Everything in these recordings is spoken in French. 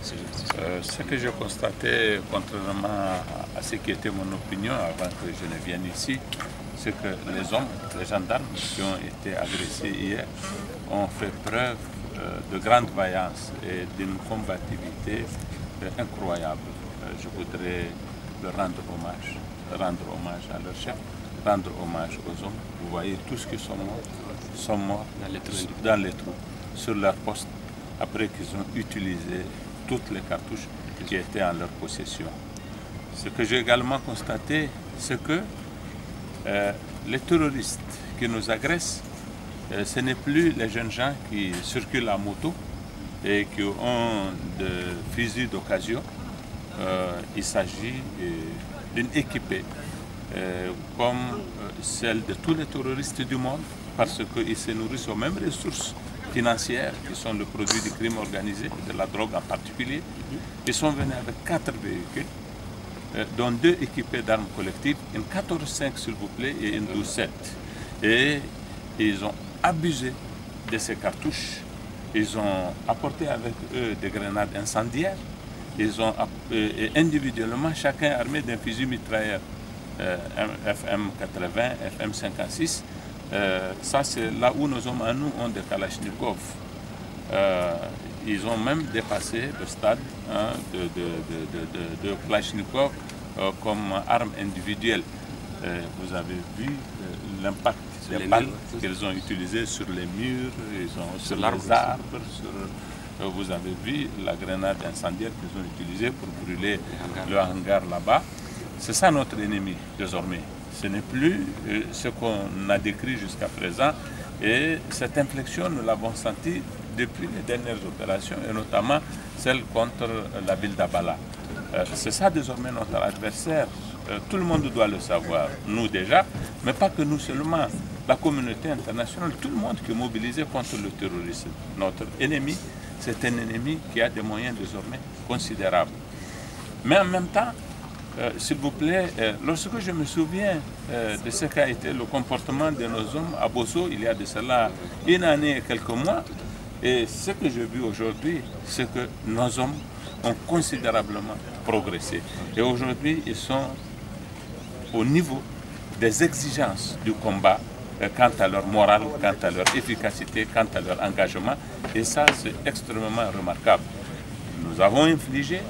Ce que j'ai constaté, contrairement à ce qui était mon opinion avant que je ne vienne ici, c'est que les hommes, les gendarmes qui ont été agressés hier, ont fait preuve de grande vaillance et d'une combativité incroyable. Je voudrais leur rendre hommage à leur chef, rendre hommage aux hommes. Vous voyez, tous qui sont morts dans les trous, sur leur poste, après qu'ils ont utilisé toutes les cartouches qui étaient en leur possession. Ce que j'ai également constaté, c'est que les terroristes qui nous agressent, ce n'est plus les jeunes gens qui circulent à moto et qui ont des fusils d'occasion. Il s'agit d'une équipée comme celle de tous les terroristes du monde, parce qu'ils se nourrissent aux mêmes ressources financières qui sont le produit du crime organisé, de la drogue en particulier. Ils sont venus avec 4 véhicules, dont 2 équipés d'armes collectives, une 14-5 s'il vous plaît et une 12-7. Et ils ont abusé de ces cartouches. Ils ont apporté avec eux des grenades incendiaires. Ils ont individuellement chacun armé d'un fusil mitrailleur FM80, FM56. Ça c'est là où nos hommes à nous ont des Kalachnikov. Ils ont même dépassé le stade de Kalachnikov comme arme individuelle. Vous avez vu l'impact des balles qu'ils ont utilisées sur les murs, sur les arbres. Vous avez vu la grenade incendiaire qu'ils ont utilisée pour brûler le hangar là-bas. C'est ça notre ennemi désormais. Ce n'est plus ce qu'on a décrit jusqu'à présent. Et cette inflexion, nous l'avons senti depuis les dernières opérations, et notamment celle contre la ville d'Abala. C'est ça désormais notre adversaire. Tout le monde doit le savoir, nous déjà, mais pas que nous seulement. La communauté internationale, tout le monde qui est mobilisé contre le terrorisme. Notre ennemi, c'est un ennemi qui a des moyens désormais considérables. Mais en même temps, s'il vous plaît, lorsque je me souviens de ce qu'a été le comportement de nos hommes à Bosso, il y a de cela une année et quelques mois, et ce que j'ai vu aujourd'hui, c'est que nos hommes ont considérablement progressé. Et aujourd'hui, ils sont au niveau des exigences du combat quant à leur morale, quant à leur efficacité, quant à leur engagement. Et ça, c'est extrêmement remarquable. Nous avons infligé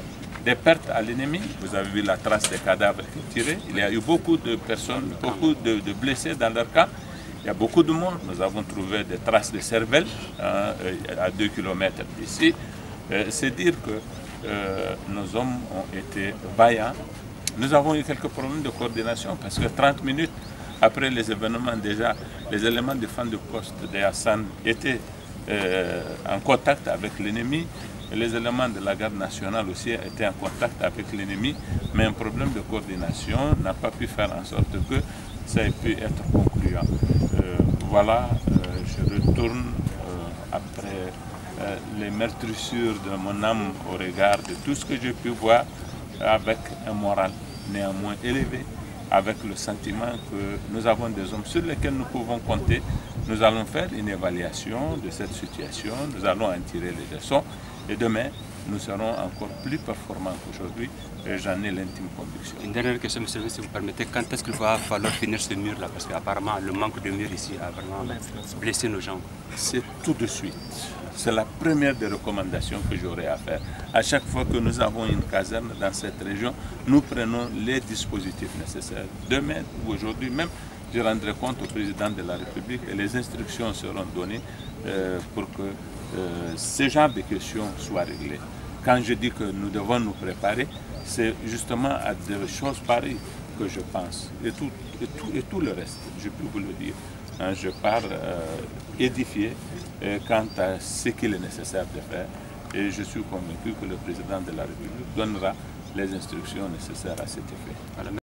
des pertes à l'ennemi. Vous avez vu la trace des cadavres tirés. Il y a eu beaucoup de personnes, beaucoup de blessés dans leur camp. Il y a beaucoup de monde. Nous avons trouvé des traces de cervelle à 2 km d'ici. C'est dire que nos hommes ont été vaillants. Nous avons eu quelques problèmes de coordination parce que 30 minutes après les événements, déjà, les éléments de fin de poste de Hassan étaient en contact avec l'ennemi. Les éléments de la garde nationale aussi étaient en contact avec l'ennemi, mais un problème de coordination n'a pas pu faire en sorte que ça ait pu être concluant. Voilà, je retourne après les meurtrissures de mon âme au regard de tout ce que j'ai pu voir avec un moral néanmoins élevé, avec le sentiment que nous avons des hommes sur lesquels nous pouvons compter. Nous allons faire une évaluation de cette situation, nous allons en tirer les leçons et demain, nous serons encore plus performants qu'aujourd'hui et j'en ai l'intime conviction. Une dernière question, monsieur le ministre, si vous permettez, quand est-ce qu'il va falloir finir ce mur-là? Parce qu'apparemment, le manque de mur ici a vraiment blessé nos gens. C'est tout de suite. C'est la première des recommandations que j'aurai à faire. À chaque fois que nous avons une caserne dans cette région, nous prenons les dispositifs nécessaires. Demain ou aujourd'hui même, je rendrai compte au président de la République et les instructions seront données pour que ce genre de questions soient réglées. Quand je dis que nous devons nous préparer, c'est justement à des choses pareilles que je pense. Et tout le reste, je peux vous le dire. Je pars édifié quant à ce qu'il est nécessaire de faire. Et je suis convaincu que le président de la République donnera les instructions nécessaires à cet effet.